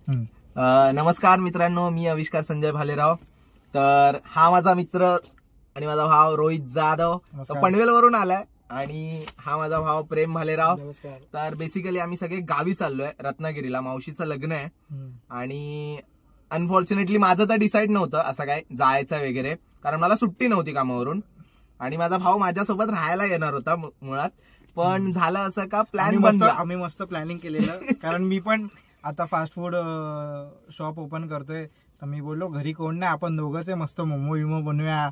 नमस्कार मित्रांनो, मी आविष्कार संजय भालेराव. तर हा माझा मित्र आणि माझा भाव रोहित जाधव पनवेलवरून आलाय आणि हा माझा भाव प्रेम भालेराव. तर बेसिकली आम्ही सगळे गावी चाललोय रत्नागिरीला, मावशीचं लग्न आहे. आणि अनफॉर्च्युनेटली माझं तर डिसाईड नव्हतं असं काय जायचं वगैरे, कारण मला सुट्टी नव्हती कामावरून आणि माझा भाऊ माझ्यासोबत राहायला येणार होता मुळात. पण झालं असं का प्लॅन आम्ही मस्त प्लॅनिंग केलेलं. कारण मी पण आता फास्ट फूड शॉप ओपन करतोय, तर मी बोललो घरी कोण नाही, आपण दोघंच आहे, मस्त मोमो विमो बनवूया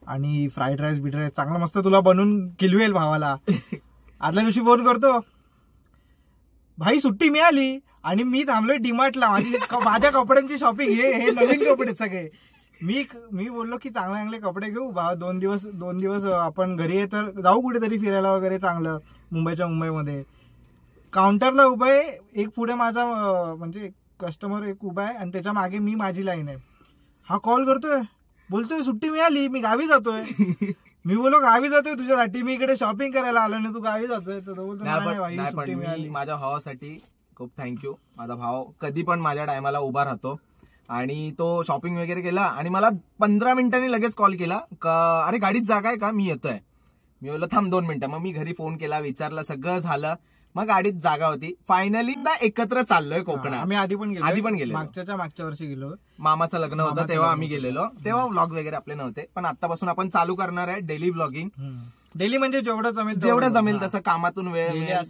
आणि फ्राईड राईस बीड राईस चांगलं मस्त तुला बनवून खिलवेल भावाला. आदल्या दिवशी फोन करतो, भाई सुट्टी मिळाली आणि मी थांबलोय डीमार्टला, माझ्या कपड्यांची शॉपिंग, हे नवीन कपडे सगळे. मी बोललो की चांगले कपडे घेऊ भाव, दोन दिवस आपण घरी आहे तर जाऊ कुठेतरी फिरायला वगैरे चांगलं, मुंबईमध्ये. काउंटरला उभा आहे, एक पुढे माझा म्हणजे कस्टमर एक उभा आहे आणि त्याच्या मागे माझी लाईन आहे. हा कॉल करतोय, बोलतोय सुट्टी मिळाली, मी गावी जातोय. मी बोलो गावी जातोय तुझ्यासाठी, मी इकडे शॉपिंग करायला आलो ना, तू गावी जातोय. तर बोलतो सुट्टी मिळाली. माझ्या भावासाठी खूप थँक्यू. माझा भाव कधी पण माझ्या टायमाला उभा राहतो आणि तो शॉपिंग वगैरे केला आणि मला 15 मिनिटांनी लगेच कॉल केला का अरे गाडीत जागा आहे का, मी येतोय. मी बोललो थांब 2 मिनिटं. मग मी घरी फोन केला, विचारलं, सगळं झालं. मग गाडीत जागा होती. फायनली एकत्र चाललोय कोकणात. आम्ही आधी पण गेलो, मागच्या वर्षी गेलो. मामाचं लग्न होतं तेव्हा आम्ही गेलेलो. तेव्हा व्लॉग वगैरे आपले नव्हते, पण आतापासून आपण चालू करणार आहे डेली व्लॉगिंग. डेली म्हणजे जेवढं जमेल तसं, कामातून वेळ मिळेल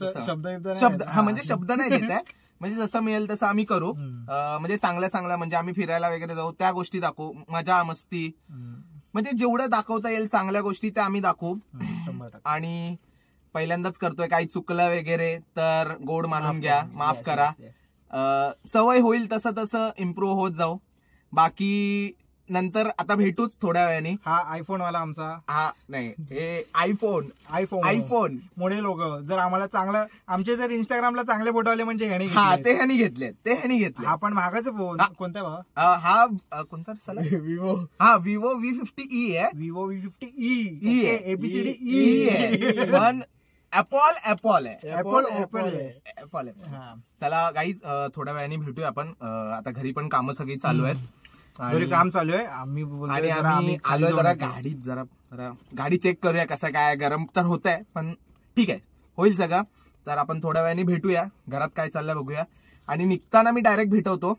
शब्द म्हणजे शब्द नाही देत आहे, म्हणजे जसं मिळेल तसं आम्ही करू. म्हणजे चांगल्या म्हणजे आम्ही फिरायला वगैरे जाऊ, त्या गोष्टी दाखवू, मजा मस्ती, म्हणजे जेवढं दाखवता येईल चांगल्या गोष्टी त्या आम्ही दाखवू. आणि पहिल्यांदाच करतोय, काही चुकलं वगैरे तर गोड मानून घ्या, माफ करा. सवय होईल तसं इम्प्रूव्ह होत जाऊ. बाकी नंतर आता भेटूच थोड्या वेळाने. हा आयफोन वाला आमचा, हा नाही हे आयफोन मोठे लोक जर आम्हाला चांगलं, आमचे जर इंस्टाग्रामला चांगले फोटो आले म्हणजे ते ह्यानी घेतले. आपण मागायचं फोन कोणता भाव? हा कोणता विवो. हा विवो V50e आहे. विवो V50e ABCD पण ऍपल आहे. चला गाईज, थोड्या वेळाने भेटूया आपण. आता घरी पण कामं सगळी चालू आहेत, काम चालू आहे. आम्ही आलोय जरा गाडीत, जरा गाडी चेक करूया कसं काय. गरम तर होत आहे पण ठीक आहे, होईल सगळं. तर आपण थोड्या वेळाने भेटूया, घरात काय चाललंय बघूया आणि निघताना मी डायरेक्ट भेटवतो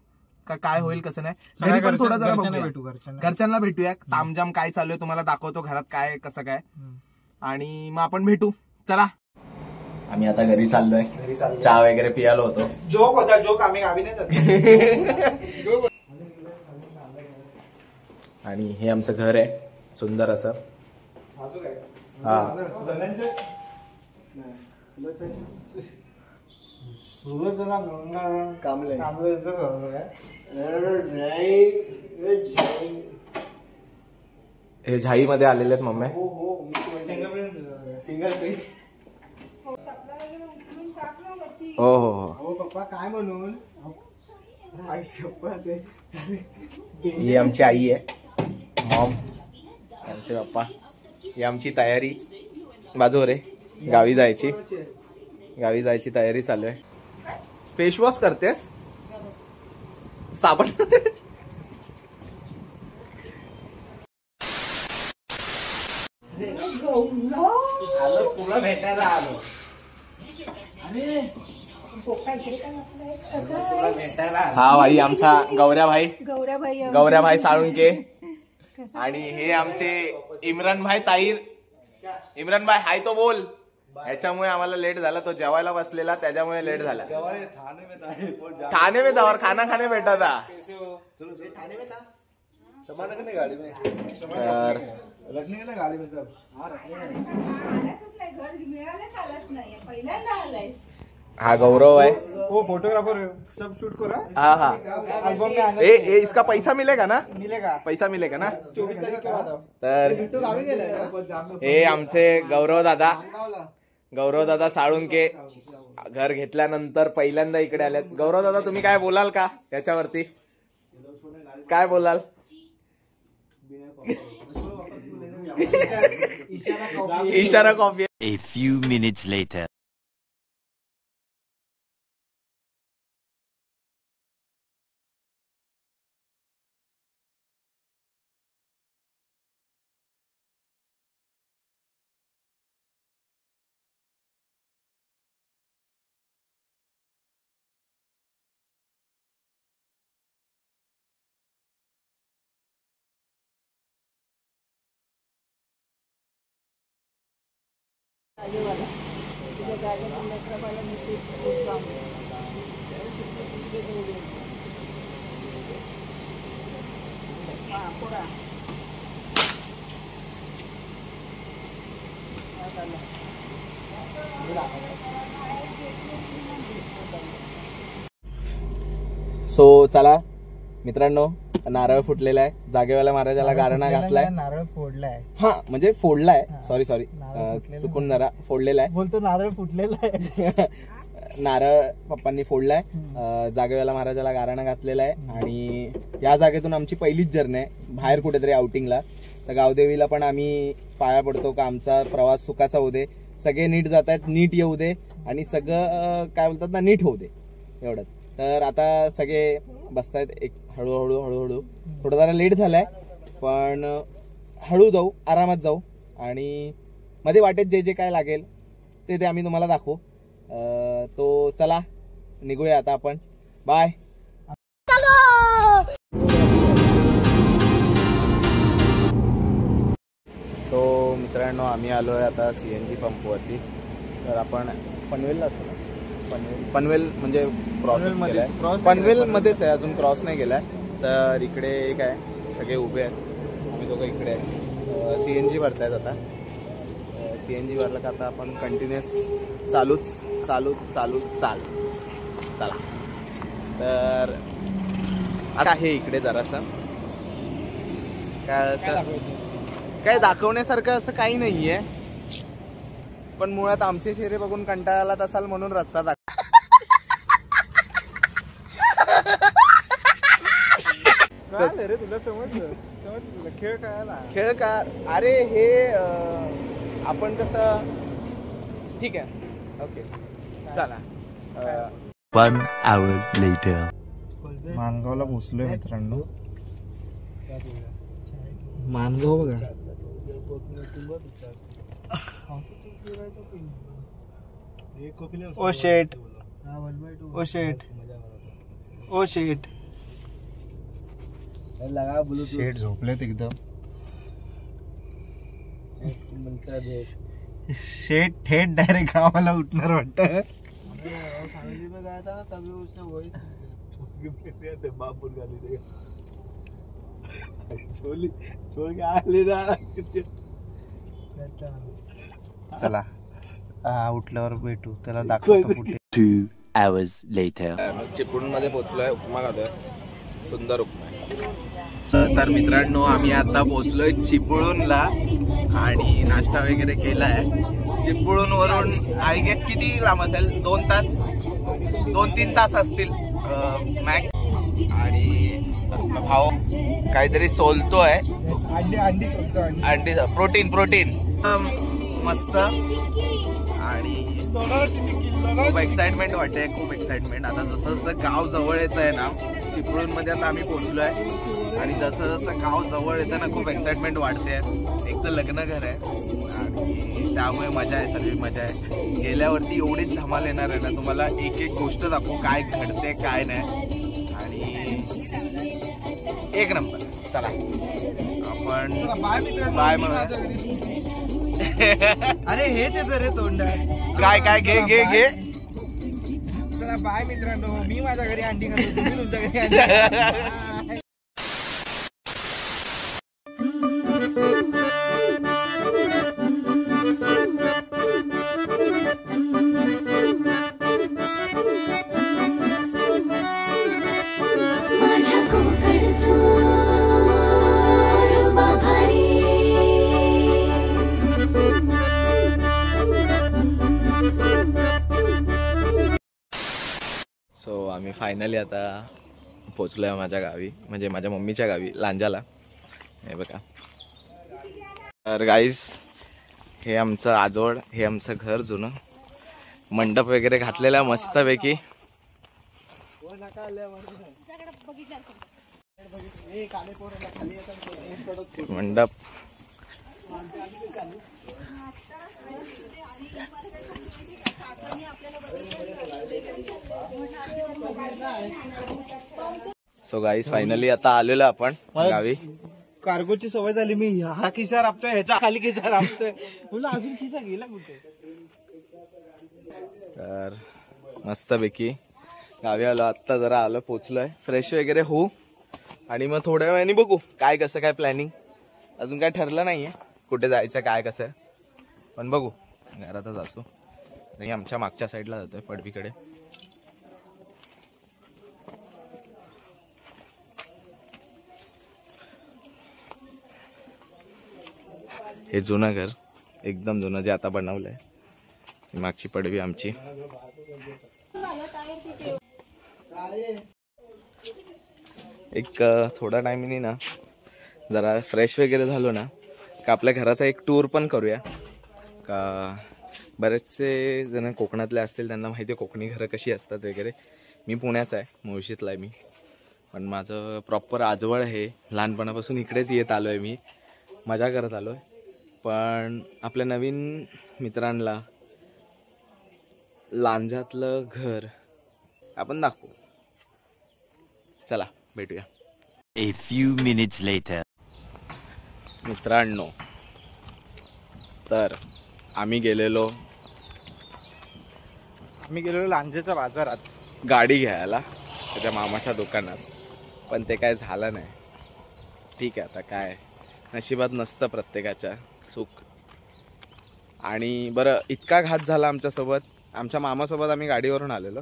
का काय होईल कसं नाही. घरी पण थोडं जरा घरच्यांना भेटूया, तामजाम काय चालू आहे तुम्हाला दाखवतो, घरात काय कसं काय, आणि मग आपण भेटू. चला, आम्ही आता घरी चाललोय. चहा वगैरे पियालो होतो. जोक आम्ही गावी नाही जात. आणि हे आमचं घर आहे, सुंदर असं. हे झाई मध्ये आलेले आहेत मम्मी. हो पप्पा काय म्हणून. ही आमची आई आहे, मॉम. आमचे पप्पा. ही आमची तयारी बाजूवर आहे, गावी जायची तयारी चालू आहे. फेस वॉश करतेस, साबण. तुला भेटायला आलो. हा भाई आमचा गौऱ्या भाई साळुंके. आणि हे आमचे इम्रान भाई ताईर. इम्रान भाई हाय तो बोल. ह्याच्यामुळे आम्हाला लेट झाला, तो जेवायला बसलेला त्याच्यामुळे लेट झाला. ठाणे में था और खाना खाने बैठा था. हा गौरव है, वो फोटोग्राफर सब शूट करो. हाँ अल्बम में इसका पैसा मिलेगा ना? पैसा मिलेगा ना? 24 तारीख के बाद. तर हे आमचे गौरव दादा साळुंके घर घेतल्यानंतर पहिल्यांदा इकडे आलेत. गौरव दादा तुम्ही काय बोलाल का याच्यावरती? काय बोलाल? इशारा coffee. A few minutes later. So चला मित्रांनो, नारळ फुटलेला आहे. जागेवाला महाराजाला गारणा घातलाय. नारळ फोडलाय. हा म्हणजे फोडलाय, सॉरी चुकून जरा फोडलेला आहे. बोलतो नारळ फुटलेला आहे. नारळ पप्पांनी फोडलाय. जागेवाला महाराजाला गारणा घातलेला आहे. आणि या जागेतून आमची पहिलीच जर्नी आहे बाहेर कुठेतरी आउटिंगला. तर गावदेवीला पण आम्ही पाया पडतो का आमचा प्रवास सुखाचा होऊ दे, सगळे नीट जात आहेत, नीट येऊ दे आणि सगळं काय बोलतात ना नीट होऊ दे एवढंच. तर आता सगळे बसतायत एक हळूहळू. थोडं जरा लेट झालाय पण हळू जाऊ, आरामात जाऊ आणि मध्ये वाटेत जे जे काय लागेल ते आम्ही तुम्हाला दाखवू. तो चला निघूया आता आपण. बाय. तो मित्रांनो आम्ही आलोय आता CNG पंपवरती. तर आपण पनवेलला असतो ना, पनवेल म्हणजे क्रॉस केलाय, पनवेल मध्येच आहे, अजून क्रॉस नाही केलाय. तर इकडे एक आहे, सगळे उभे आहेत, आम्ही दोघं इकडे आहे. CNG भरतायत आता. CNG भरलं का आता आपण कंटिन्युअस चालूच चला. तर आता आहे इकडे जरासं काय असं काय दाखवण्यासारखं असं काही नाहीये, पण मुळात आमचे चेहरे बघून कंटाळा आला असाल म्हणून रस्ता रे तुला समजलं खेळ खेळ का. अरे हे आपण कसं ठीक आहे, ओके चला. 1 hour later. मानगावला पोहोचलोय मित्रांनो. मानगाव बघा. ओ शेट शेट झोपलेत एकदम. शेट थेट डायरेक्ट गावाला उठणार वाटत. चला उठल्यावर भेटू, त्याला दाखवतो कुठे. 2 hours later. चिपळूण मध्ये पोहोचलोय, उपमा खातोय, सुंदर उपमा. तर मित्रांनो आम्ही आता पोहोचलोय चिपळूणला आणि नाश्ता वगैरे केलाय. चिपळूण वरून आय गेस किती लांब असेल, 2-3 तास असतील मॅक्स. आणि भाऊ काहीतरी सोलतोय, अंडी प्रोटीन मस्त. आणि खूप एक्साइटमेंट वाटते, खूप एक्साइटमेंट. आता जसं जसं गाव जवळ येत आहे ना, चिपळूण मध्ये आता आम्ही पोहोचलोय आणि जसं जसं गाव जवळ येतं ना खूप एक्साइटमेंट वाढते. एक तर लग्न घर आहे आणि त्यामुळे मजा आहे, सगळी मजा आहे. गेल्यावरती एवढीच धमाल येणार आहे ना, तुम्हाला एक एक गोष्ट दाखवू काय घडते काय नाही. आणि एक नंबर. चला आपण बाय म्हणा. अरे हेच येतं रे तोंड. काय घे. चला बाय मित्रांनो. मी माझ्या घरी अंडी खातो, तुम्ही तुमच्या घरी अंडी. सो आम्ही फायनली आता पोचलोय माझ्या गावी, म्हणजे माझ्या मम्मीच्या गावी लांजाला. हे बघा. तर गाईज हे आमचं आजोळ, हे आमचं घर जुनं, मंडप वगैरे घातलेला मस्तपैकी. मंडप सो गाईज फायनली आता आलेलो आपण गावी. कार्गोची सवय झाली, मी हा खिसा राबतोय, ह्याच्या खाली खिसा राबतोय. बोला अजून खिसा गेला कुठे. तर मस्तपैकी गावी आलो आत्ता, जरा आलो पोचलोय, फ्रेश वगैरे होऊ आणि मग थोड्या वेळाने बघू काय कसं काय प्लॅनिंग. अजून काय ठरलं नाहीये कुठे जायचं काय कसं आहे, पण बघू. घरातच असू नाही, आमच्या मागच्या साईडला जातोय पडवीकडे. हे जुनं घर एकदम जुनं जे आता बनवलंय, मागची पडवी आमची. एक थोडा टाइमनी ना जरा फ्रेश वगैरे झालो ना का आपल्या घराचा एक टूर पण करूया. का बरेचसे जण कोकणातले असतील त्यांना माहिती आहे कोकणी घरं कशी असतात वगैरे. मी पुण्याचा आहे, मुळशीतला आहे मी, पण माझं प्रॉपर आजवळ आहे. लहानपणापासून इकडेच येत आलो आहे, मी मजा करत आलो आहे. पण आपल्या नवीन मित्रांना लांजातलं घर आपण दाखवू. चला भेटूया. A few minutes later. मित्रांनो, तर आम्ही गेलेलो लांजेच्या बाजारात गाडी घ्यायला त्याच्या मामाच्या दुकानात, पण ते काय झालं नाही. ठीक आहे, आता काय नशिबात नसतं प्रत्येकाच्या सुख. आणि बरं, इतका घात झाला आमच्यासोबत. आमच्या मामासोबत आम्ही गाडीवरून आलेलो,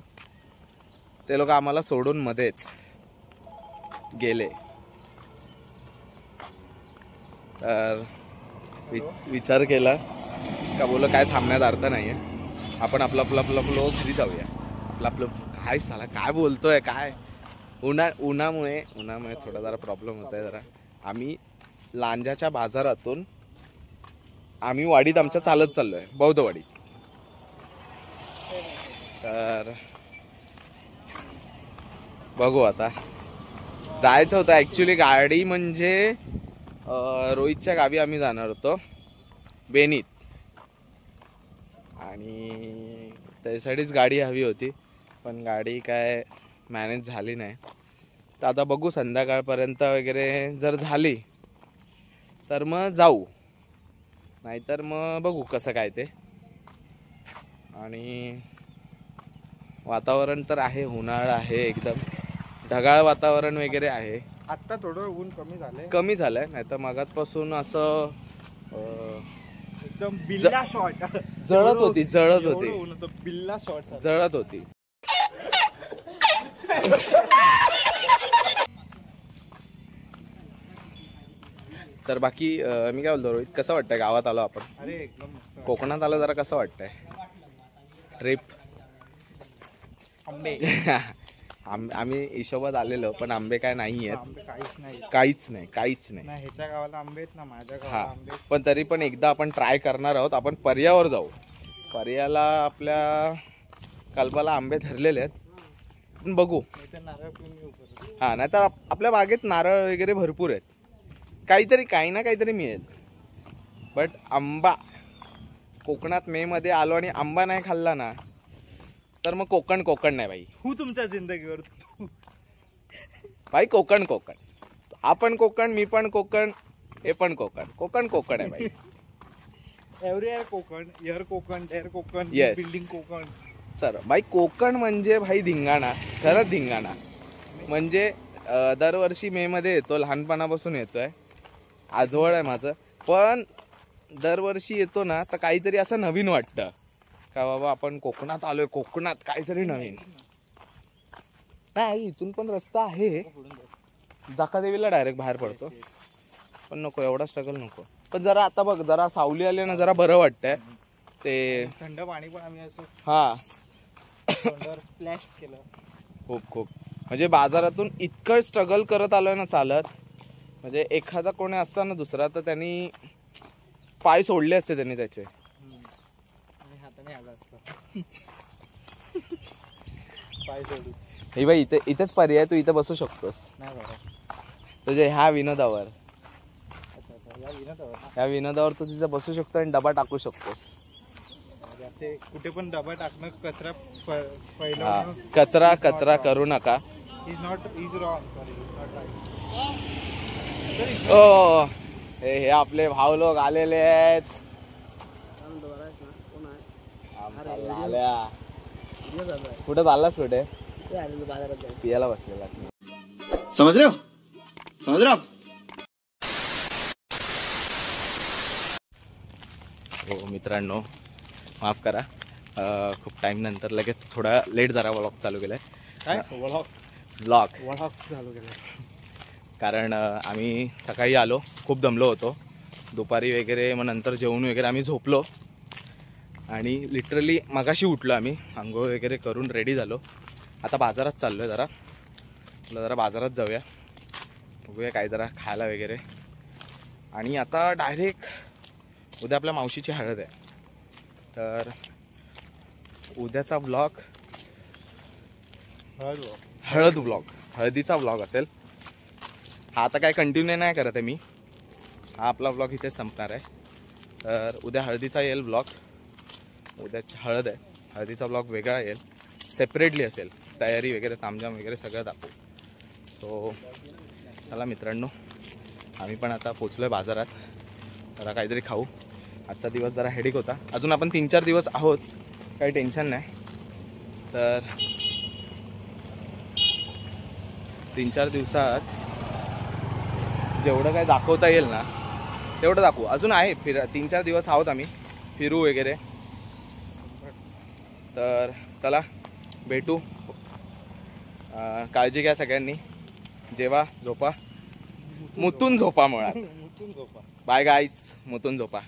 ते लोक आम्हाला सोडून मध्येच गेले. तर विचार केला का बोल काय थांबण्यात अर्थ नाहीये, आपण आपलं घरी जाऊया. आपलं काय झाला, काय बोलतोय काय. उन्हामुळे थोडा जरा प्रॉब्लेम होत आहे जरा. आम्ही लांजाच्या बाजारातून आम्ही वाडीत आमच्या चालत चाललोय, बौद्धवाडी. तर बघू आता. जायचं होतं ॲक्च्युली, गाडी म्हणजे रोहितच्या गावी आम्ही जाणार होतो बेनीत, आणि त्यासाठीच गाडी हवी होती, पण गाडी काय मॅनेज झाली नाही. तर आता बघू संध्याकाळपर्यंत वगैरे जर झाली तर मग जाऊ, नाहीतर मग बघू कसं काय ते. आणि वातावरण तर आहे, उन्हाळा आहे, एकदम ढगाळ वातावरण वगैरे आहे. आता थोडं ऊन कमी झालंय, नाही तर मगातपासून असं एकदम बिल्ला शॉट जळत होती बिल्ला शॉट जळत होती. तर बाकी मी काय बोलतो रोहित, कसं वाटतंय गावात आलो आपण? अरे एकदम मस्त. कोकणात आलो, जरा कसं वाटतंय ट्रिप? आंबे आम्ही हिशोबात आलेलो, पण आंबे काय नाही आहेत, काहीच नाही. ह्याच्या गावाला आंबे आहेत ना, माझ्या गावाला आंबे. पण तरी पण एकदा आपण ट्राय करणार आहोत. आपण पर्यावर जाऊ. पर्याला आपल्या कल्पाला आंबे धरलेले आहेत, पण बघू. हा, नाहीतर आपल्या बागेत नारळ वगैरे भरपूर आहेत, काही ना काहीतरी मिळेल. बट आंबा कोकणात मे मध्ये आलो आणि आंबा नाही खाल्ला ना तर मग कोकण नाही भाई. तुमच्या जिंदगीवर भाई कोकण आपण कोकण, मी पण कोकण, हे पण कोकण आहे भाई. Every Konkan, air Konkan, dare Konkan, building Konkan. Sir भाई कोकण म्हणजे भाई धिंगाणा, खरंच धिंगाणा. म्हणजे दरवर्षी मे मध्ये येतो, लहानपणापासून येतोय, आजवळ आहे माझं. पण दरवर्षी येतो ना तर काहीतरी असं नवीन वाटतं का बाबा आपण कोकणात आलोय, कोकणात काहीतरी नवीन. नाही, इथून पण रस्ता आहे, जाकादेवीला डायरेक्ट बाहेर पडतो, पण नको एवढा स्ट्रगल नको. पण जरा आता बघ, जरा सावली आली ना, जरा बरं वाटतंय. ते थंड पाणी पण आम्ही असं हा स्प्लॅश केलं खूप. म्हणजे बाजारातून इतकं स्ट्रगल करत आलोय ना चालत. म्हणजे एखादा कोणी असता ना दुसरा, तर त्यांनी पाय सोडले असते त्यांनी त्याचे. हे बाई इथेच पर्याय, तू इथे बसू शकतोस तुझ्या ह्या विनोदावर तू तिथे बसू शकतो आणि डबा टाकू शकतोस. कुठे पण डबा टाकणं कचरा करू नका. हे आपले भाऊ लोक आलेले आहेत. कुठे चाललास? कुठे पियाला बसलेला? समझ रहे हो? हो मित्रांनो, माफ करा, खूप टाइम नंतर लगेच थोडा लेट जरा व्लॉग चालू केलाय. व्लॉग चालू केलाय कारण आम्ही सकाळी आलो, खूप दमलो होतो दुपारी वगैरे, मग नंतर जेवण वगैरे आम्ही झोपलो आणि लिटरली मगाशी उठलो आम्ही, आंघोळ वगैरे करून रेडी झालो. आता बाजारात चाललो आहे, जरा बाजारात जाऊया, बघूया काय जरा खायला वगैरे. आणि आता डायरेक्ट उद्या आपल्या मावशीची हळद आहे, तर उद्याचा व्लॉग हळदीचा व्लॉग असेल. हा आता काय कंटिन्यू नाही करत आहे मी, हा आपला व्लॉग इथे संपणार आहे. तर उद्या हळदीचा येईल व्लॉग. उद्याची हळद आहे, हळदीचा व्लॉग वेगळा येईल, सेपरेटली असेल, तयारी वगैरे तामझाम वगैरे सगळं दाखवू. सो चला मित्रांनो, आम्ही पण आता पोचलो आहे बाजारात, जरा काहीतरी खाऊ. आजचा दिवस जरा हेडेक होता, अजून आपण 3-4 दिवस आहोत, काही टेन्शन नाही. तर 3-4 दिवसात जेवढं काय दाखवता येईल ना तेवढं दाखवू. अजून आहे 3-4 दिवस आहोत आम्ही, फिरू वगैरे. तर चला भेटू, काळजी घ्या सगळ्यांनी, जेवा, झोपा, मुतून झोपा मुळात. बाय गाईज, मुतून झोपा.